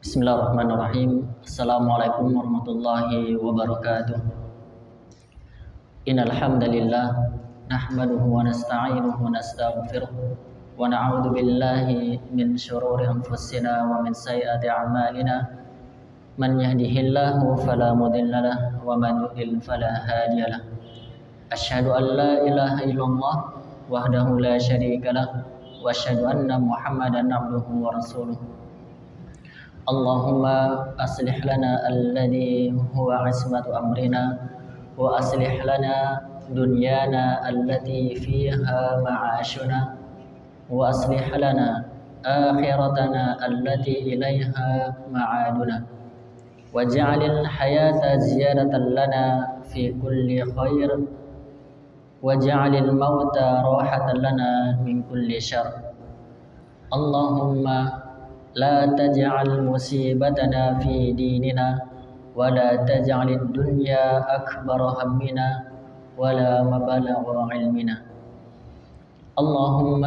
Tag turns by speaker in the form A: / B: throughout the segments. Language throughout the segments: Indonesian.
A: Bismillahirrahmanirrahim. Assalamualaikum warahmatullahi wabarakatuh. Innal hamdalillah nahmaduhu wa nasta'inuhu wa nastaghfiruh wa na'udzu billahi min shururi anfusina wa min sayyiati a'malina. Man yahdihillahu fala mudilla lahu wa man yudlil fala hadiya lahu. Asyhadu an la ilaha illallah wahdahu la syarika lahu wa asyhadu anna Muhammadan abduhu wa rasuluh. Allahumma aslih lana alladhi huwa ismatu amrina wa aslih lana dunyana allati fiha ma'ashuna wa aslih lana akhiratana allati ilaiha ma'aduna waj'alil hayata ziyadatan lana fi kulli khair waj'alil mauta rahatan lana min kulli syarr. Allahumma لا تجعل مصيبتنا في ديننا ولا تجعل الدنيا أكبر همنا ولا مبلغ علمنا. اللهم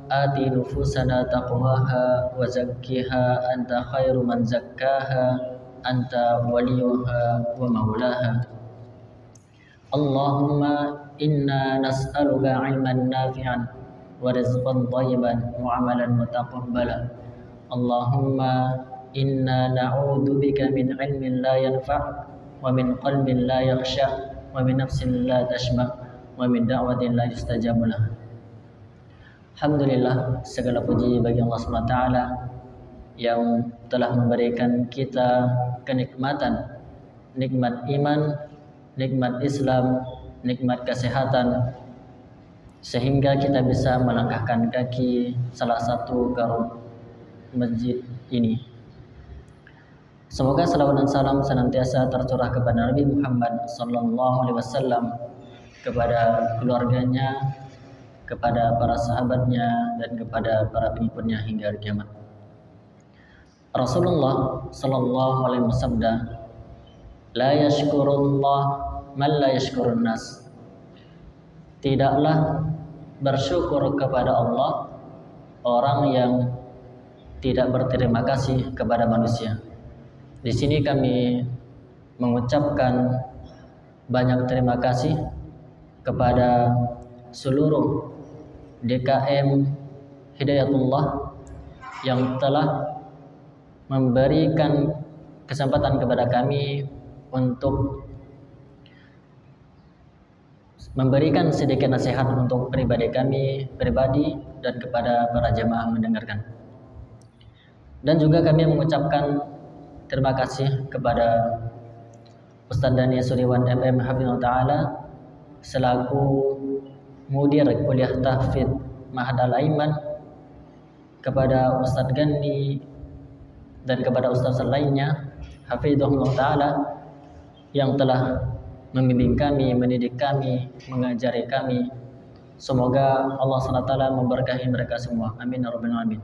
A: آت نفوسنا تقواها وزكها أنت خير من زكاها أنت وليها ومولاها. اللهم إنا نسألك علما نافعا ورزقا طيبا وعملا متقبلا. Allahumma inna na'udzu bika min ilmin la yanfa' wa min qalbin la yakhsha' wa min nafsin la tashba' wa min da'watin la yustajabu lah. Alhamdulillah, segala puji bagi Allah SWT yang telah memberikan kita kenikmatan, nikmat iman, nikmat Islam, nikmat kesehatan, sehingga kita bisa melangkahkan kaki salah satu garu masjid ini. Semoga salawat dan salam senantiasa tercurah kepada Nabi Muhammad sallallahu alaihi wasallam, kepada keluarganya, kepada para sahabatnya, dan kepada para pengikutnya hingga hari kiamat. Rasulullah sallallahu alaihi wasallam bersabda, la yashkurullah man la yashkurun nas. Tidaklah bersyukur kepada Allah orang yang tidak berterima kasih kepada manusia. Di sini kami mengucapkan banyak terima kasih kepada seluruh DKM Hidayatullah yang telah memberikan kesempatan kepada kami untuk memberikan sedikit nasihat untuk pribadi dan kepada para jemaah mendengarkan. Dan juga kami mengucapkan terima kasih kepada Ustadz Dani Suriwan MM Hafizahullah Ta'ala selaku mudir kuliah tahfidz Ma'had Al-Aiman, kepada Ustadz Gandhi dan kepada Ustadz lainnya Hafizahullah Ta'ala yang telah membimbing kami, mendidik kami, mengajari kami. Semoga Allah SWT memberkahi mereka semua. Amin ya rabbal alamin.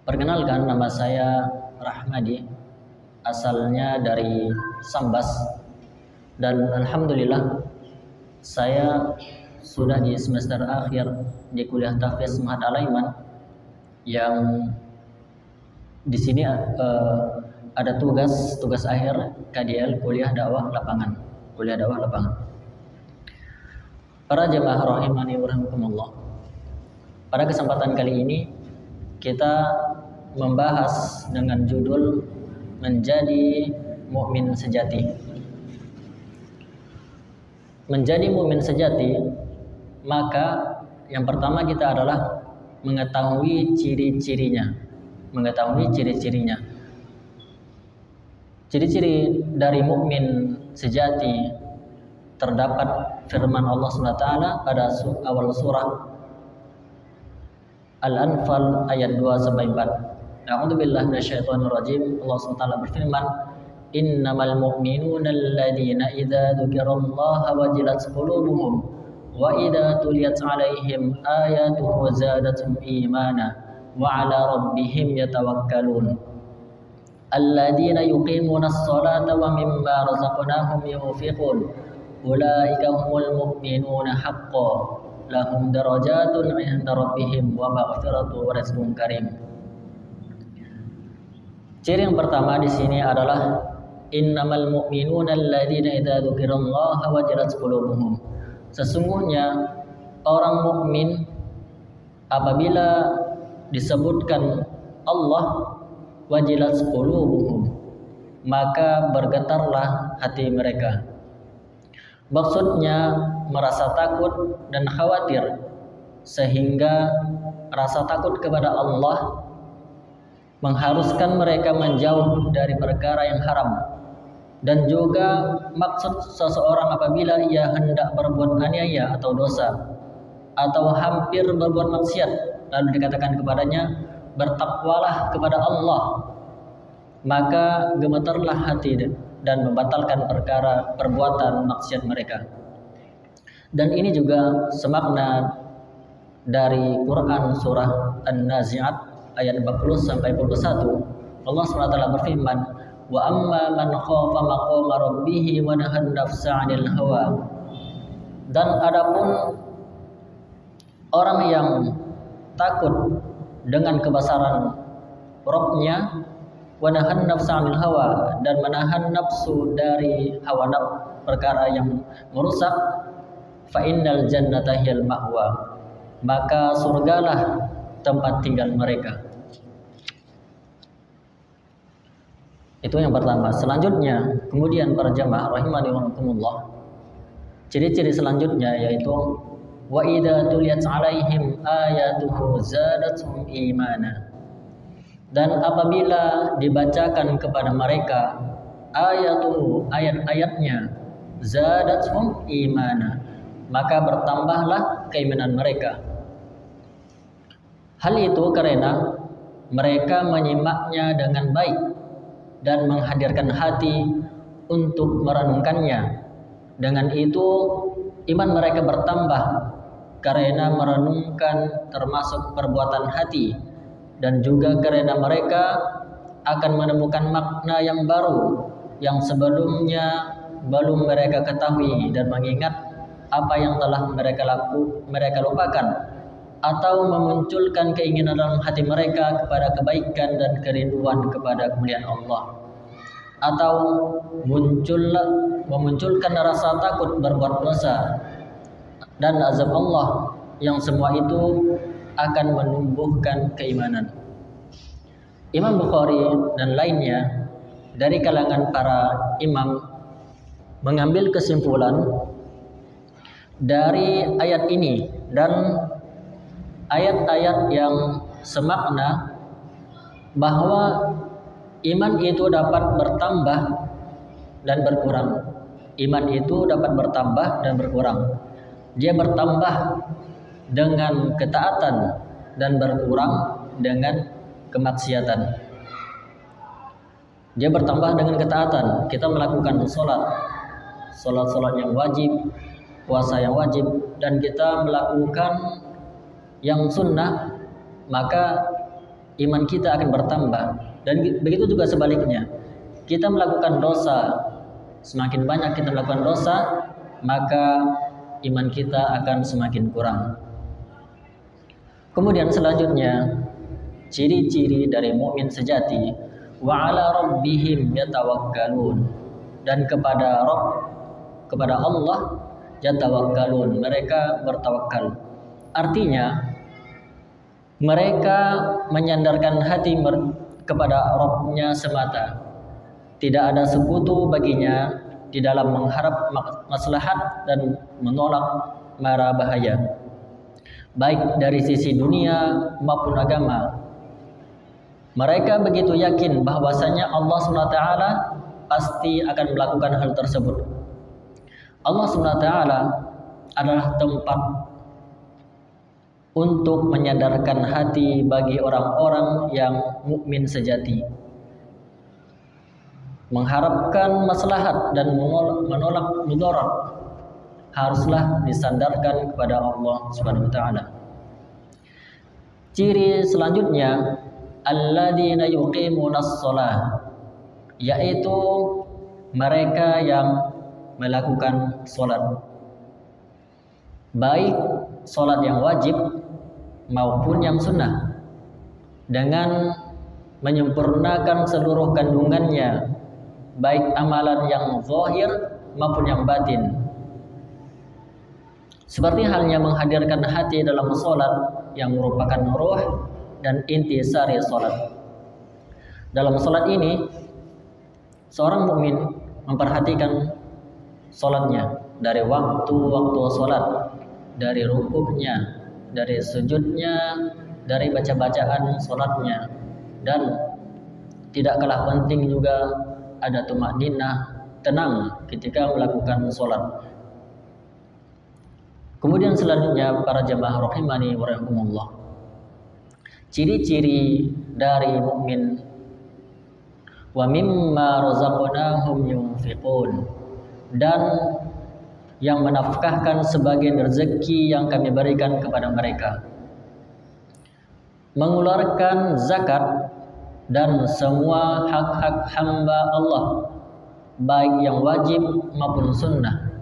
A: Perkenalkan, nama saya Rahmadi, asalnya dari Sambas, dan alhamdulillah saya sudah di semester akhir di kuliah tahfidz Ma'had Al-Aiman, yang di sini ada tugas akhir KDL, kuliah dakwah lapangan. Para jemaah rahimani wa rahimakumullah. Pada kesempatan kali ini kita membahas dengan judul menjadi mukmin sejati. Menjadi mukmin sejati, maka yang pertama kita adalah mengetahui ciri-cirinya. Ciri-ciri dari mukmin sejati terdapat firman Allah SWT pada awal surah Al-Anfal ayat 2-4. A'udzubillahi minasyaitonirrajim. Allah SWT berfirman, innamal mu'minuna alladzina idza dzukirallaha wajilat qulubuhum wa idza tuliyat 'alaihim ayatuhu zadatuhum imana wa 'ala rabbihim yatawakkalun alladzina yuqimunas salata wa mimma razaqnahum yunfiqun ulaika humul mu'minuna haqqan lahum darajatun 'inda rabbihim wa maghfiratu wa rizqun karim. Ciri yang pertama di sini adalah innamal mu'minuna alladzina idza dzukirallaha wajilat qulubuhum. Sesungguhnya orang mukmin apabila disebutkan Allah wajilat qulubuhum, maka bergetarlah hati mereka. Maksudnya merasa takut dan khawatir, sehingga rasa takut kepada Allah mengharuskan mereka menjauh dari perkara yang haram. Dan juga maksud seseorang apabila ia hendak berbuat aniaya atau dosa atau hampir berbuat maksiat, lalu dikatakan kepadanya bertakwalah kepada Allah, maka gemetarlah hati dan membatalkan perbuatan maksiat mereka. Dan ini juga semakna dari Quran surah An-Nazi'at ayat 40 sampai 41. Allah SWT berfirman, wa amma man khafa maqama rabbih wa nahan nafsa 'anil hawa. Dan adapun orang yang takut dengan kebesaran Rabb-nya, wa nahan nafsa 'anil hawa, dan menahan nafsu dari hawa nafsu, perkara yang merusak, fa innal jannata hiyal ma'wa, maka surgalah tempat tinggal mereka. Itu yang pertama. Selanjutnya, kemudian para jamaah rahimani wa rahimakumullah, ciri-ciri selanjutnya yaitu wa idza tuliyat 'alaihim ayatuhu zadatuhum imana. Dan apabila dibacakan kepada mereka ayatuhu, ayat-ayatnya, zadatuhum imana, maka bertambahlah keimanan mereka. Hal itu karena mereka menyimaknya dengan baik dan menghadirkan hati untuk merenungkannya. Dengan itu iman mereka bertambah karena merenungkan termasuk perbuatan hati, dan juga karena mereka akan menemukan makna yang baru yang sebelumnya belum mereka ketahui, dan mengingat apa yang telah mereka lupakan, atau memunculkan keinginan dalam hati mereka kepada kebaikan dan kerinduan kepada kemuliaan Allah, atau memunculkan rasa takut berbuat dosa dan azab Allah, yang semua itu akan menumbuhkan keimanan. Imam Bukhari dan lainnya dari kalangan para imam mengambil kesimpulan dari ayat ini dan ayat-ayat yang semakna bahwa iman itu dapat bertambah dan berkurang. Iman itu dapat bertambah dan berkurang. Dia bertambah dengan ketaatan dan berkurang dengan kemaksiatan. Dia bertambah dengan ketaatan. Kita melakukan solat yang wajib, puasa yang wajib, dan kita melakukan yang sunnah, maka iman kita akan bertambah. Dan begitu juga sebaliknya, kita melakukan dosa, semakin banyak kita melakukan dosa, maka iman kita akan semakin kurang. Kemudian selanjutnya, ciri-ciri dari mukmin sejati, wa ala rabbihim yatawakkalun, dan kepada Allah yatawakkalun, mereka bertawakal. Artinya mereka menyandarkan hati kepada Rabb-nya semata. Tidak ada sekutu baginya di dalam mengharap maslahat dan menolak mara bahaya, baik dari sisi dunia maupun agama. Mereka begitu yakin bahwasanya Allah SWT pasti akan melakukan hal tersebut. Allah SWT adalah tempat untuk menyadarkan hati bagi orang-orang yang mukmin sejati, mengharapkan maslahat dan menolak mudarat haruslah disandarkan kepada Allah Subhanahu wa taala. Ciri selanjutnya, alladzina yuqimunas shalah, yaitu mereka yang melakukan salat, baik salat yang wajib maupun yang sunnah, dengan menyempurnakan seluruh kandungannya, baik amalan yang zahir maupun yang batin. Seperti halnya menghadirkan hati dalam sholat yang merupakan ruh dan inti sari sholat. Dalam sholat ini, seorang mukmin memperhatikan sholatnya dari waktu-waktu sholat, dari rukuknya, dari sujudnya, dari baca-bacaan sholatnya, dan tidak kalah penting juga ada tumakninah, tenang ketika melakukan sholat. Kemudian selanjutnya para jamaah rahimani wa rahimakumullah, ciri-ciri dari mukmin, wa mimma razaqnahum yunfiqun, dan yang menafkahkan sebagian rezeki yang kami berikan kepada mereka, mengeluarkan zakat dan semua hak-hak hamba Allah, baik yang wajib maupun sunnah.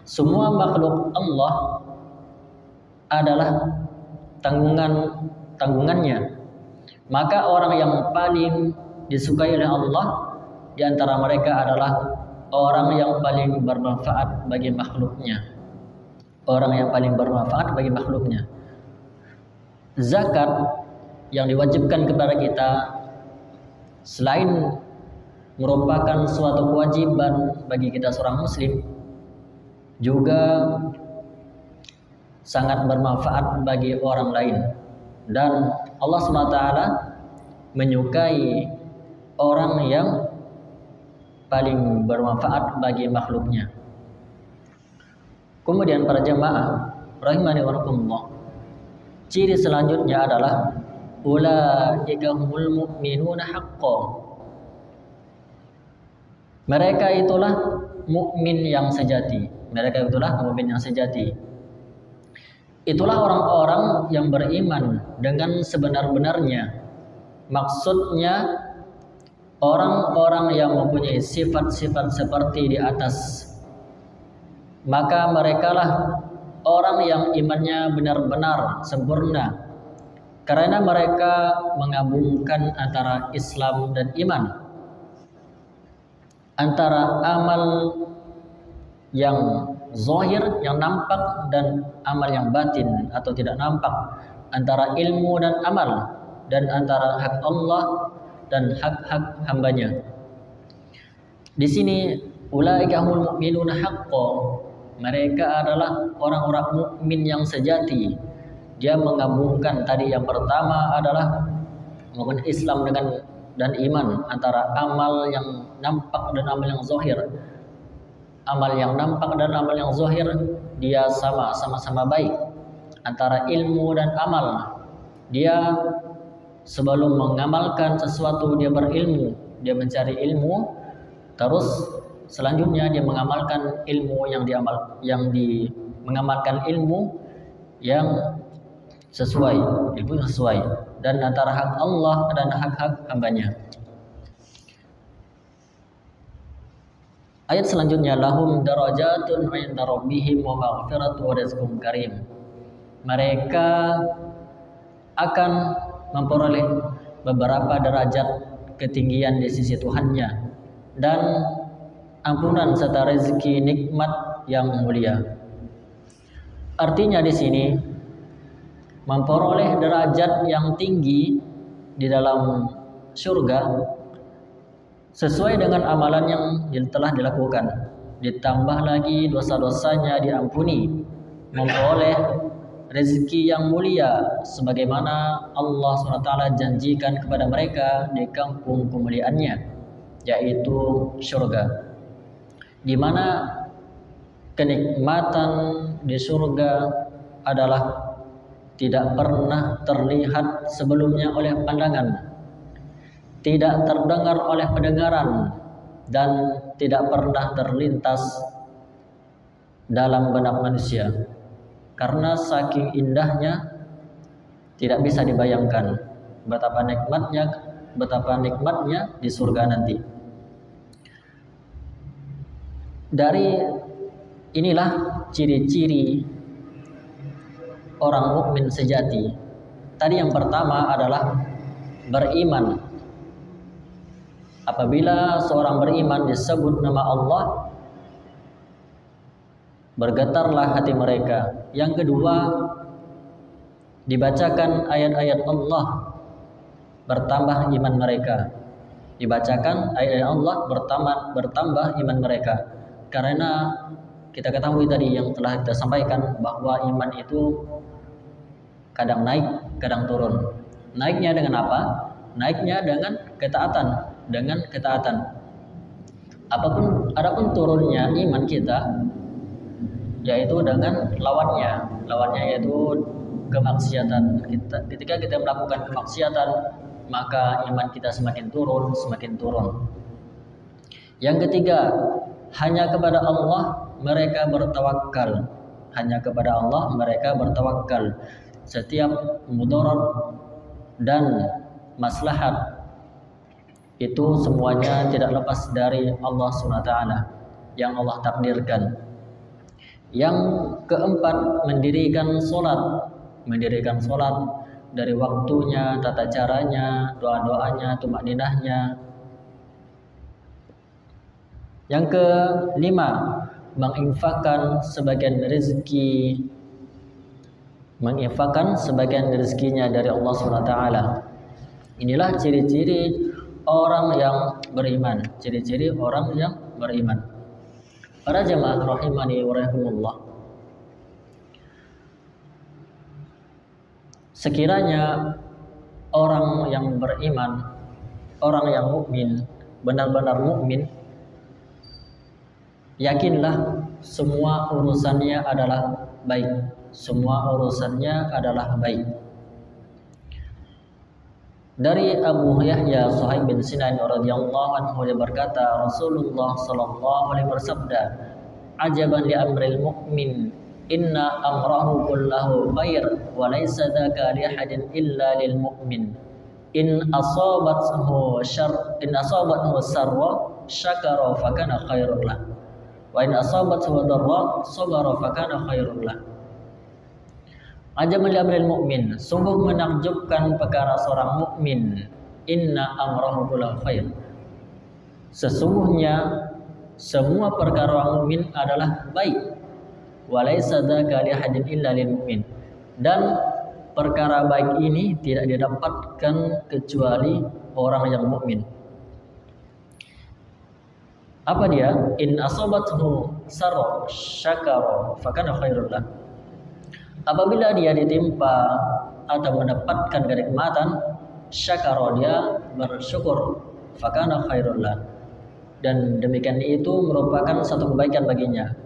A: Semua makhluk Allah adalah tanggungannya. Maka orang yang paling disukai oleh Allah di antara mereka adalah orang yang paling bermanfaat bagi makhluknya. Orang yang paling bermanfaat bagi makhluknya. Zakat yang diwajibkan kepada kita selain merupakan suatu kewajiban bagi kita seorang muslim, juga sangat bermanfaat bagi orang lain. Dan Allah SWT menyukai orang yang paling bermanfaat bagi makhluknya. Kemudian para jamaah rahimani wa rahimakumullah, ciri selanjutnya adalah ulaika humul mu'minuna haqqan. Mereka itulah mukmin yang sejati. Mereka itulah mukmin yang sejati. Itulah orang-orang yang beriman dengan sebenar-benarnya. Maksudnya orang-orang yang mempunyai sifat-sifat seperti di atas. Maka merekalah orang yang imannya benar-benar sempurna, karena mereka menggabungkan antara Islam dan iman, antara amal yang zahir, yang nampak, dan amal yang batin atau tidak nampak, antara ilmu dan amal, dan antara hak Allah dan hak-hak hambanya. Di sini ulaika humul mu'minuna haqqan, mereka adalah orang-orang mukmin yang sejati. Dia menggabungkan tadi, yang pertama adalah menggunakan Islam dan iman, antara amal yang nampak dan amal yang zahir. Amal yang nampak dan amal yang zahir dia sama-sama baik. Antara ilmu dan amal, dia sebelum mengamalkan sesuatu dia berilmu, dia mencari ilmu, terus selanjutnya dia mengamalkan ilmu mengamalkan ilmu yang sesuai, dan antara hak Allah dan hak-hak hambanya. Ayat selanjutnya, lahum darajatun 'inda rabbihim wa maghfiratun wa rizqun karim. Mereka akan memperoleh beberapa derajat ketinggian di sisi Tuhannya dan ampunan serta rezeki nikmat yang mulia. Artinya di sini memperoleh derajat yang tinggi di dalam surga sesuai dengan amalan yang telah dilakukan, ditambah lagi dosa-dosanya diampuni, memperoleh rezeki yang mulia sebagaimana Allah SWT janjikan kepada mereka di kampung kemuliaannya, yaitu surga, di mana kenikmatan di surga adalah tidak pernah terlihat sebelumnya oleh pandangan, tidak terdengar oleh pendengaran, dan tidak pernah terlintas dalam benak manusia. Karena saking indahnya tidak bisa dibayangkan betapa nikmatnya di surga nanti. Dari inilah ciri-ciri orang mukmin sejati. Tadi yang pertama adalah beriman Apabila seorang beriman disebut nama Allah, bergetarlah hati mereka. Yang kedua, dibacakan ayat-ayat Allah, bertambah iman mereka. Dibacakan ayat-ayat Allah, bertambah iman mereka. Karena kita ketahui tadi yang telah kita sampaikan bahwa iman itu kadang naik, kadang turun. Naiknya dengan apa? Naiknya dengan ketaatan. Adapun turunnya iman kita yaitu dengan lawannya. Lawannya yaitu kemaksiatan. Ketika kita melakukan kemaksiatan, maka iman kita semakin turun. Yang ketiga, hanya kepada Allah mereka bertawakal. Setiap mudarat dan maslahat itu semuanya tidak lepas dari Allah SWT yang Allah takdirkan. Yang keempat, mendirikan solat dari waktunya, tata caranya, doa-doanya, tumakninahnya. Yang kelima, menginfakkan sebagian rezekinya dari Allah SWT. Inilah ciri-ciri orang yang beriman. Para jemaah rahimani wa rahimakumullah. Sekiranya orang yang beriman, orang yang mukmin, benar-benar mukmin, yakinlah semua urusannya adalah baik. Dari Abu Yahya Suhaib bin Sinan radhiyallahu anhu dia berkata, Rasulullah sallallahu alaihi bersabda, "Ajaban li amril mu'min, inna amrahu kullahu khair wa laysa dzaka li ahadin illa lil mu'min. In asabathu sarra syakara fa kana khairul lah. Wa in asabathu darra sabara fa kana khairul lah." Ajaban li amril mu'min, sungguh menakjubkan perkara seorang mukmin. Inna amrahu kullahu khair. Sesungguhnya semua perkara orang mukmin adalah baik. Wa laisa dzaka li ahadin illa lil mu'min. Dan perkara baik ini tidak didapatkan kecuali orang yang mukmin. Apa dia? In asabathu sarra syakara fa kana khairul lah. Apabila dia ditimpa atau mendapatkan kenikmatan, syakara, dia bersyukur, fakana khairul lah, dan demikian itu merupakan satu kebaikan baginya.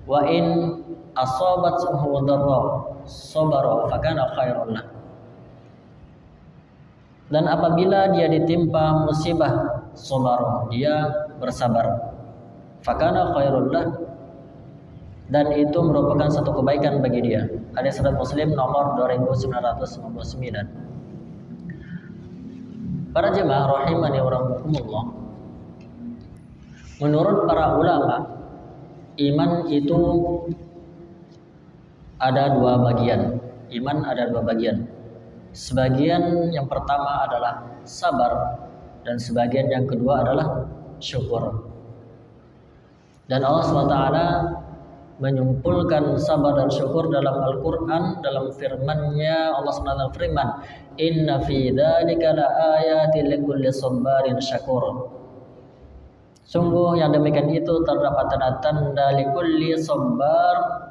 A: Wa in asabathu darra sabara fakana khairul lah. Dan apabila dia ditimpa musibah, sabara, dia bersabar, fakana khairul lah, dan itu merupakan satu kebaikan bagi dia. Hadis riwayat Muslim nomor 2999. Para jemaah rahimani wa rahimakumullah, menurut para ulama, iman itu ada dua bagian. Sebagian yang pertama adalah sabar, dan sebagian yang kedua adalah syukur. Dan Allah SWT menyimpulkan sabar dan syukur dalam Al-Quran, dalam firman-Nya. Allah SWT firman, inna fi dzalika laayatin likulli sabarin syakur. Sungguh yang demikian itu terdapat tanda-tanda likulli sabar,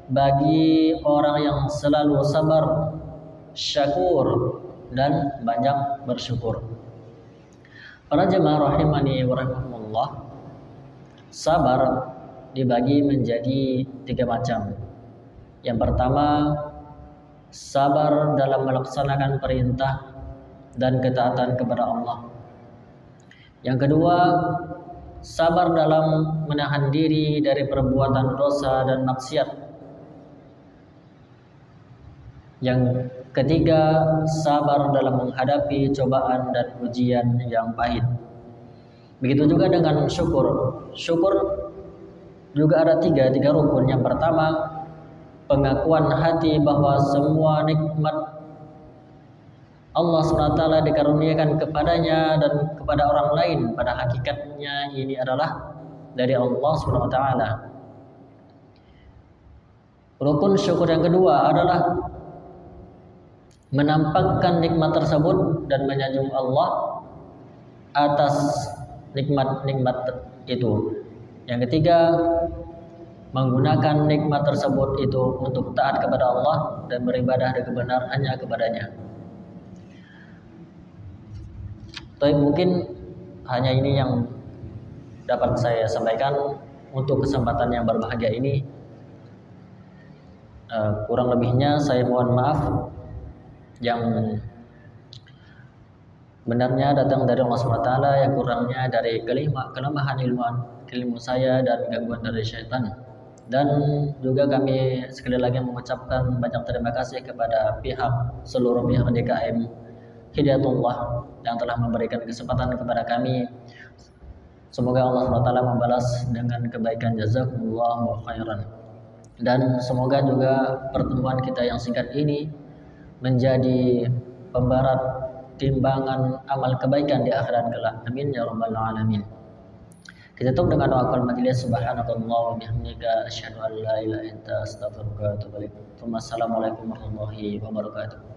A: bagi orang yang selalu sabar, syakur, dan banyak bersyukur. Para jemaah rahimani wa rahimakumullah, sabar dibagi menjadi 3 macam. Yang pertama, sabar dalam melaksanakan perintah dan ketaatan kepada Allah. Yang kedua, sabar dalam menahan diri dari perbuatan dosa dan maksiat. Yang ketiga, sabar dalam menghadapi cobaan dan ujian yang pahit. Begitu juga dengan syukur. Syukur juga ada tiga rukun. Yang pertama, pengakuan hati bahwa semua nikmat Allah SWT dikaruniakan kepadanya dan kepada orang lain, pada hakikatnya ini adalah dari Allah SWT. Rukun syukur yang kedua adalah menampakkan nikmat tersebut dan menyanjung Allah atas nikmat-nikmat itu. Yang ketiga, menggunakan nikmat tersebut itu untuk taat kepada Allah dan beribadah dengan benar hanya kepadanya. Tapi mungkin hanya ini yang dapat saya sampaikan untuk kesempatan yang berbahagia ini. Kurang lebihnya saya mohon maaf. Yang benarnya datang dari Allah SWT, yang kurangnya dari kelemahan ilmu saya dan gangguan dari syaitan. Dan juga kami sekali lagi mengucapkan banyak terima kasih kepada seluruh pihak DKM Hidayatullah yang telah memberikan kesempatan kepada kami. Semoga Allah SWT membalas dengan kebaikan, jazakumullahu khairan. Dan semoga juga pertemuan kita yang singkat ini menjadi pemberat timbangan amal kebaikan di akhirat kelak. Amin ya rabbal alamin. Kita tutup dengan doa majelis. Subhanakallah wa bihamdika asyhadu an la ilaha illa anta astaghfiruka wa atubu ilaik. Wassalamualaikum warahmatullahi wabarakatuh.